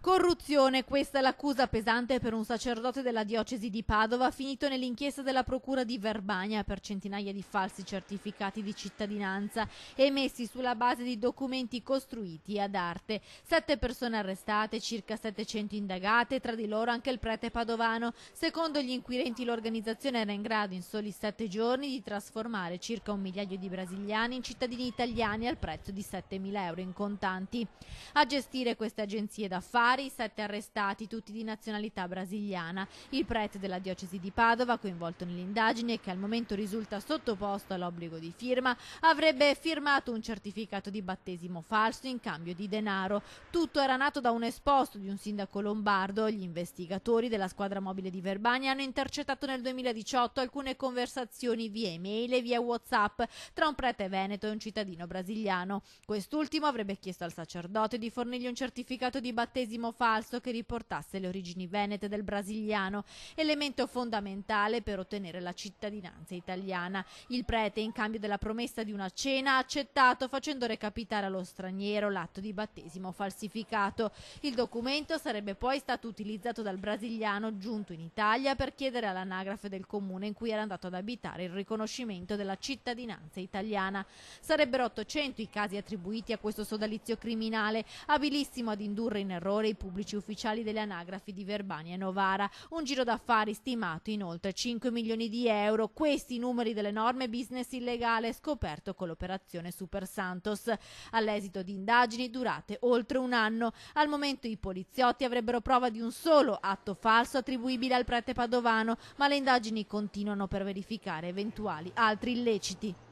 Corruzione, questa è l'accusa pesante per un sacerdote della diocesi di Padova finito nell'inchiesta della procura di Verbania per centinaia di falsi certificati di cittadinanza emessi sulla base di documenti costruiti ad arte. 7 persone arrestate, circa 700 indagate, tra di loro anche il prete padovano. Secondo gli inquirenti l'organizzazione era in grado in soli 7 giorni di trasformare circa 1 migliaio di brasiliani in cittadini italiani al prezzo di 7.000 euro in contanti. A gestire queste agenzie d'affari 7 arrestati, tutti di nazionalità brasiliana. Il prete della diocesi di Padova, coinvolto nelle indagini e che al momento risulta sottoposto all'obbligo di firma, avrebbe firmato un certificato di battesimo falso in cambio di denaro. Tutto era nato da un esposto di un sindaco lombardo. Gli investigatori della squadra mobile di Verbania hanno intercettato nel 2018 alcune conversazioni via email e via WhatsApp tra un prete veneto e un cittadino brasiliano. Quest'ultimo avrebbe chiesto al sacerdote di fornirgli un certificato di battesimo falso che riportasse le origini venete del brasiliano, elemento fondamentale per ottenere la cittadinanza italiana. Il prete, in cambio della promessa di una cena, ha accettato, facendo recapitare allo straniero l'atto di battesimo falsificato. Il documento sarebbe poi stato utilizzato dal brasiliano giunto in Italia per chiedere all'anagrafe del comune in cui era andato ad abitare il riconoscimento della cittadinanza italiana. Sarebbero 800 i casi attribuiti a questo sodalizio criminale, abilissimo ad indurre in errore i pubblici ufficiali delle anagrafi di Verbania e Novara. Un giro d'affari stimato in oltre 5 milioni di euro. Questi i numeri dell'enorme business illegale scoperto con l'operazione Super Santos. All'esito di indagini durate oltre un anno. Al momento i poliziotti avrebbero prova di un solo atto falso attribuibile al prete padovano, ma le indagini continuano per verificare eventuali altri illeciti.